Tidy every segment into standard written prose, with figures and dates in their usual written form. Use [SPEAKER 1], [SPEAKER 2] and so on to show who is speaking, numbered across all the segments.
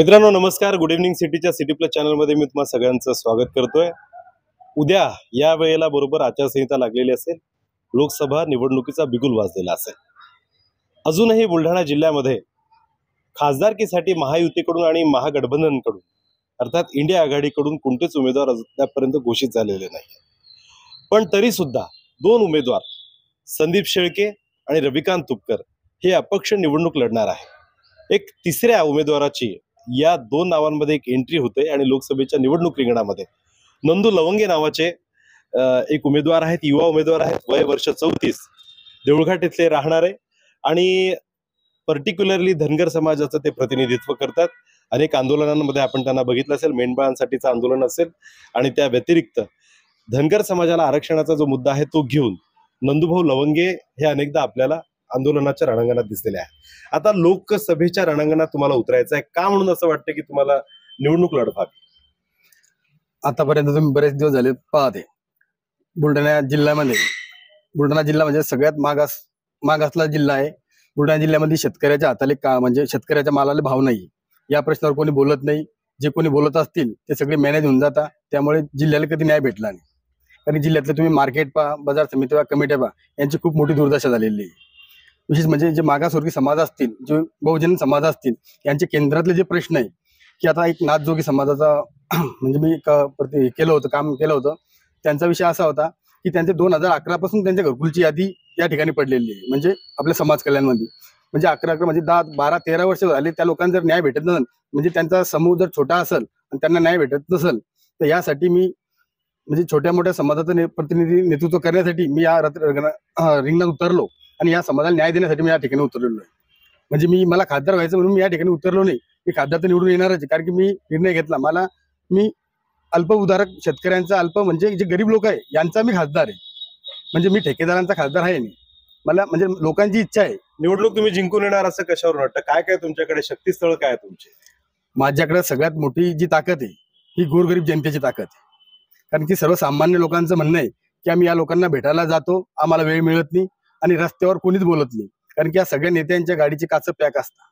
[SPEAKER 1] मित्रांनो नमस्कार. Good evening सिटीच्या सिटी प्लस चॅनलमध्ये मी तुम्हा सगळ्यांचं स्वागत करतोय. उद्या या वेळेला बरोबर आचारसंहिता लागलेली असेल. लोकसभा निवडणुकीचा बिगुल वाजलेला असेल. अजूनही बुलढाणा जिल्ह्यामध्ये खासदारकीसाठी महायुतीकडून आणि महागठबंधनकडून अर्थात इंडिया आघाडीकडून कोणतेच उमेदवार अद्यापर्यंत घोषित झालेले नाही. पण तरी सुद्धा दोन उमेदवार संदीप शेळके आणि रविकांत तुपकर हे अपक्ष निवडणूक लढणार आहे. एक तिसऱ्या उमेदवाराची या दोन नावांमध्ये एक एंट्री होते आणि लोकसभेच्या निवडणूक रिंगणामध्ये नंदू लवंगे नावाचे एक उमेदवार आहेत. युवा उमेदवार आहेत. वय वर्ष 34. देऊळघाट इथले राहणारे आणि पर्टिक्युलरली धनगर समाजाचं ते प्रतिनिधित्व करतात. अनेक आंदोलनांमध्ये आपण त्यांना बघितलं असेल. मेंढपाळांसाठीचं आंदोलन असेल आणि त्या व्यतिरिक्त धनगर समाजाला आरक्षणाचा जो मुद्दा आहे तो घेऊन नंदूभाऊ लवंगे हे अनेकदा आपल्याला आंदोलनाच्या रणांगणात दिसलेले आहे. आता लोकसभेच्या रणांगणात तुम्हाला उतरायचं आहे का म्हणून असं वाटतं की तुम्हाला निवडणूक लढवावी?
[SPEAKER 2] आतापर्यंत तुम्ही बरेच दिवस झाले पाहते बुलढाणा जिल्हा म्हणजे सगळ्यात मागासला जिल्हा आहे. बुलढाणा जिल्ह्यामध्ये शेतकऱ्याच्या हाताले म्हणजे शेतकऱ्याच्या मालाला भाव नाही. या प्रश्नावर कोणी बोलत नाही. जे कोणी बोलत असतील ते सगळे मॅनेज होऊन जातात. त्यामुळे जिल्ह्याला कधी न्याय भेटला नाही. कारण जिल्ह्यातले तुम्ही मार्केट पहा, बाजार समिती पहा, कमिट्या पहा, यांची खूप मोठी दुर्दशा झालेली आहे. विशेष म्हणजे जे मागासवर्गीय समाज असतील, जे बहुजन समाज असतील, यांचे केंद्रातले जे प्रश्न आहे की आता एक नाथजोगी समाजाचा म्हणजे मी काम केलं होतं. त्यांचा विषय असा होता की त्यांचे 2011 पासून त्यांच्या घरकुलची यादी या ठिकाणी पडलेली आहे. म्हणजे आपल्या समाज कल्याणमध्ये म्हणजे 11 म्हणजे 10, 12, 13 वर्ष झाले त्या लोकांना जर न्याय भेटत नसेल, म्हणजे त्यांचा समूह जर छोटा असेल आणि त्यांना न्याय भेटत नसेल, तर यासाठी मी म्हणजे छोट्या मोठ्या समाजाचं प्रतिनिधी नेतृत्व करण्यासाठी मी या रिंगणात उतरलो आणि या समाजाला न्याय देण्यासाठी मी या ठिकाणी उतरलेलो आहे. म्हणजे मला खासदार व्हायचं म्हणून मी या ठिकाणी उतरलो नाही. मी खासदार तर निवडून येणारच, कारण की मी निर्णय घेतला. मी अल्प उदारक शेतकऱ्यांचा म्हणजे जे गरीब लोक आहे यांचा मी खासदार आहे. म्हणजे मी ठेकेदारांचा खासदार आहे नाही. मला म्हणजे लोकांची इच्छा आहे.
[SPEAKER 1] निवडणूक तुम्ही जिंकून येणार असं कशावर वाटतं? काय काय तुमच्याकडे शक्तीस्थळ काय तुमचे?
[SPEAKER 2] माझ्याकडे सगळ्यात मोठी जी ताकद आहे ही गोरगरीब जनतेची ताकद आहे. कारण की सर्वसामान्य लोकांचं म्हणणं आहे की आम्ही या लोकांना भेटायला जातो, आम्हाला वेळ मिळत नाही आणि रस्त्यावर कोणीच बोलत नाही. कारण की या सगळ्या नेत्यांच्या गाडीचे काच पॅक असतात.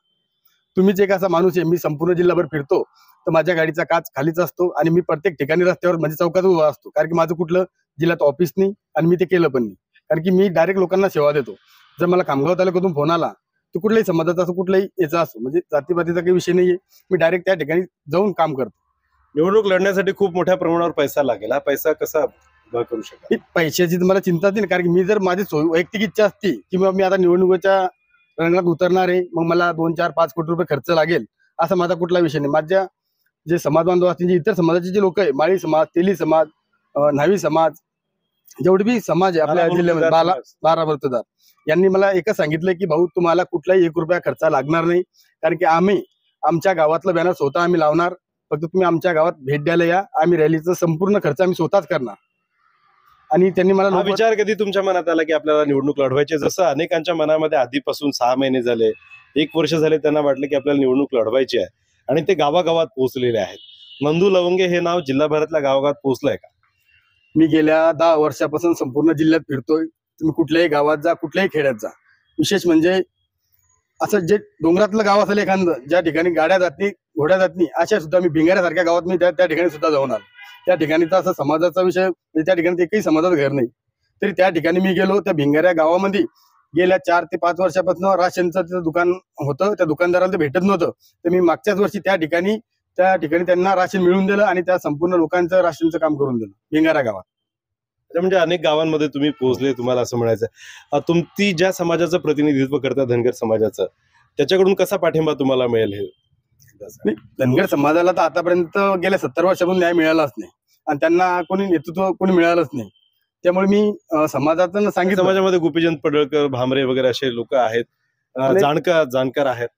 [SPEAKER 2] तुम्हीच एक असा माणूस आहे, मी संपूर्ण जिल्हाभर फिरतो तर माझ्या गाडीचा काच खालीच असतो आणि मी प्रत्येक ठिकाणी रस्त्यावर म्हणजे चौकात उभा असतो. कारण की माझं कुठलं जिल्ह्यात ऑफिस नाही आणि मी ते केलं पण नाही. कारण की मी डायरेक्ट लोकांना सेवा देतो. जर मला खामगाव तालुक्यातून फोन आला तर कुठल्याही समाजाचा असो, कुठल्याही याचा असो, म्हणजे जातीपातीचा काही विषय नाहीये, मी डायरेक्ट त्या ठिकाणी जाऊन काम करतो.
[SPEAKER 1] निवडणूक लढण्यासाठी खूप मोठ्या प्रमाणावर पैसा लागेल. हा पैसा कसा करू शकता?
[SPEAKER 2] पैशाची तुम्हाला चिंता नाही, कारण की मी जर माझी वैयक्तिक इच्छा असती की मी आता निवडणुकीच्या रंगात उतरणार आहे, मग मला 2, 4, 5 कोटी रुपये खर्च लागेल असा माझा कुठला विषय नाही. माझ्या जे समाज बांधव असतील, जे इतर समाजाचे जे लोक आहे, माळी समाज, तेली समाज, न्हावी समाज, जेवढे बी समाज आहे आपल्या जिल्ह्यामध्ये, 12 बर्तदार, यांनी मला एकच सांगितलं की भाऊ तुम्हाला कुठलाही 1 रुपया खर्च लागणार नाही. कारण की आम्ही आमच्या गावातलं बॅनर स्वतः आम्ही लावणार. फक्त तुम्ही आमच्या गावात भेट द्यायला या. आम्ही रॅलीचा संपूर्ण खर्च आम्ही स्वतःच करणार. आणि त्यांनी मला
[SPEAKER 1] विचार कधी तुमच्या मनात आला की आपल्याला निवडणूक लढवायची? जसं अनेकांच्या मनामध्ये आधीपासून 6 महिने झाले, 1 वर्ष झाले, त्यांना वाटलं की आपल्याला निवडणूक लढवायची आहे आणि ते गावागावात पोहोचलेले आहेत. नंदू लवंगे हे नाव जिल्हाभरातल्या गावागावात पोहोचलंय का?
[SPEAKER 2] मी गेल्या 10 वर्षापासून संपूर्ण जिल्ह्यात फिरतोय. तुम्ही कुठल्याही गावात जा, कुठल्याही खेड्यात जा. विशेष म्हणजे असं जे डोंगरातलं गाव असेल एखादं, ज्या ठिकाणी गाड्या जात नाही, घोड्या जात नाही, अशा सुद्धा मी भिंगाऱ्यासारख्या गावात मी त्या ठिकाणी सुद्धा जाऊन आलो. त्या ठिकाणीचा असा समाजाचा विषय म्हणजे त्या ठिकाणी एकही समाजाचं घर नाही, तरी त्या ठिकाणी मी गेलो. त्या भिंगाऱ्या गावामध्ये गेल्या 4 ते 5 वर्षापासून राशनचं तिथं दुकान होतं. त्या दुकानदाराला ते भेटत नव्हतं, तर मी मागच्याच वर्षी त्या ठिकाणी त्यांना राशन मिळवून दिलं आणि त्या संपूर्ण लोकांचं राशनचं काम करून दिलं भिंगाऱ्या गावात.
[SPEAKER 1] म्हणजे अनेक गावांमध्ये तुम्ही पोहोचले. तुम्हाला असं म्हणायचं, तुम्ही ज्या समाजाचं प्रतिनिधित्व करता, धनगर समाजाचं, त्याच्याकडून कसा पाठिंबा तुम्हाला मिळेल? हे
[SPEAKER 2] धनगर समाजाला तर आतापर्यंत गेल्या 70 वर्षापासून न्याय मिळालाच नाही आणि त्यांना कोणी नेतृत्व कोणी मिळालंच नाही. त्यामुळे मी समाजाचं सांगितलं.
[SPEAKER 1] समाजामध्ये गोपीचंद पडळकर, भामरे वगैरे असे लोक आहेत, जाणकार आहेत.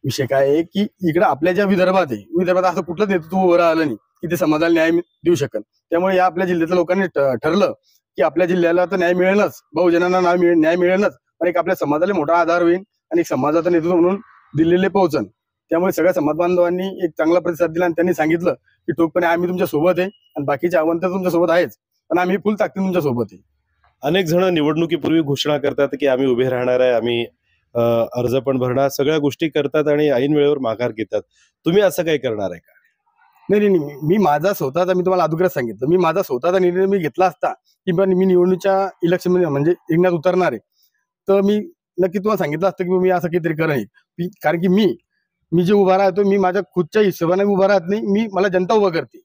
[SPEAKER 2] विषय काय आहे की इकडे आपल्या ज्या विदर्भात असं कुठलं नेतृत्व उभं राहिलं नाही की ते समाजाला न्याय देऊ शकत. त्यामुळे या आपल्या जिल्ह्यातल्या लोकांनी ठरलं की आपल्या जिल्ह्याला तर न्याय मिळेलच, बहुजनांना न्याय मिळेलच, पण एक आपल्या समाजाला मोठा आधार होईल आणि एक समाजाचं नेतृत्व म्हणून दिल्लीला पोहोचन. त्यामुळे सगळ्या समाज बांधवांनी एक चांगला प्रतिसाद दिला आणि त्यांनी सांगितलं की ठोकपणे आम्ही तुमच्या सोबत आहे आणि बाकीचे आव्हान तर तुमच्या सोबत आहेच, पण आम्ही फुल ताकदीने तुमच्या सोबत आहे.
[SPEAKER 1] अनेक जण निवडणुकीपूर्वी घोषणा करतात की आम्ही उभे राहणार आहे, आम्ही अर्ज पण भरणार, सगळ्या गोष्टी करतात आणि ऐन वेळेवर माघार घेतात. तुम्ही असं काही करणार आहे का?
[SPEAKER 2] नाही नाही नाही, मी माझा स्वतःचा, मी तुम्हाला अगोदरच सांगितलं, मी माझा स्वतःचा निर्णय मी घेतला असता की मी निवडणुकीच्या इलेक्शन मध्ये म्हणजे रिंगणात उतरणार आहे, तर मी नक्की तुम्हाला सांगितलं असतं की मी असं काहीतरी करेन. कारण की मी जे उभा राहतो, मी माझ्या खुदच्या हिशोबाने उभा राहत नाही, मला जनता उभं करते.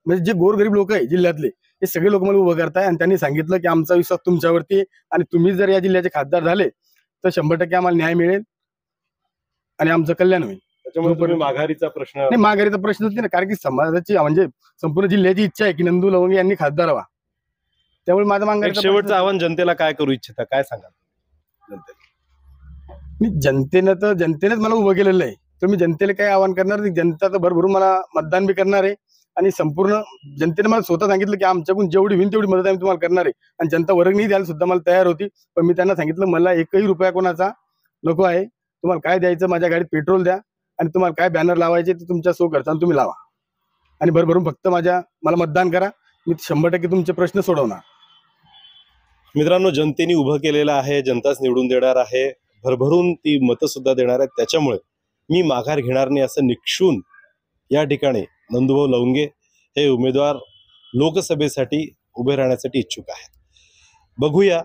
[SPEAKER 2] म्हणजे जे गोरगरीब लोक आहे जिल्ह्यातले, हे सगळे लोक मला उभं करताय आणि त्यांनी सांगितलं की आमचा विश्वास तुमच्यावरती आहे आणि तुम्ही जर या जिल्ह्याचे खासदार झाले तर 100% आम्हाला न्याय मिळेल आणि आमचं कल्याण होईल.
[SPEAKER 1] त्याच्यामुळे तुम्ही माघारीचा प्रश्न
[SPEAKER 2] नाही, माघारीचा प्रश्नच नाही ना, कारण की समाजाची म्हणजे संपूर्ण जिल्ह्याची इच्छा आहे की नंदू लवंगे यांनी खासदार व्हा. त्यामुळे माझं
[SPEAKER 1] एक
[SPEAKER 2] माघारीचा
[SPEAKER 1] शेवटचं आव्हान जनतेला काय करू इच्छिता, काय सांगा जनतेला?
[SPEAKER 2] जनतेनेच मला उभं केलेलं आहे, तर मी जनतेला काय आवाहन करणार नाही. जनता तर भरभरून मला मतदान बी करणार आहे आणि संपूर्ण जनतेने मला स्वतः सांगितलं की आमच्याकडून जेवढी होईल तेवढी मदत आम्ही तुम्हाला करणार आहे. आणि जनता वर्गणी द्यायला सुद्धा मला तयार होती, पण मी त्यांना सांगितलं मला एकही रुपया कोणाचा नको आहे. तुम्हाला काय द्यायचं, माझ्या गाडीत पेट्रोल द्या आणि तुम्हाला काय बॅनर लावायचे ते तुमच्या सो खर्चाने तुम्ही लावा आणि भरभरून फक्त मला मतदान करा. मी 100% तुमचे प्रश्न सोडवणार.
[SPEAKER 1] मित्रांनो, जनतेने उभं केलेलं आहे, जनताच निवडून देणार आहे, भरभरून ती मतं सुद्धा देणार आहेत. त्याच्यामुळे मी माघार घेणार नाही असं निक्षून या ठिकाणी नंदूभाऊ लवंगे हे उमेदवार लोकसभेसाठी उभे राहण्यासाठी इच्छुक आहेत. बघूया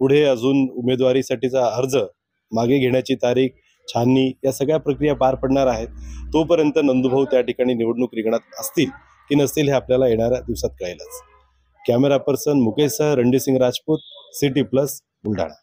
[SPEAKER 1] पुढे अजून उमेदवारीसाठीचा अर्ज मागे घेण्याची तारीख, छाननी या सगळ्या प्रक्रिया पार पडणार आहेत. तोपर्यंत नंदूभाऊ त्या ठिकाणी निवडणूक रिंगणात असतील की नसतील हे आपल्याला येणाऱ्या दिवसात कळेलच. कॅमेरा पर्सन मुकेश सह रणजित सिंग राजपूत, सिटी प्लस बुलढाणा.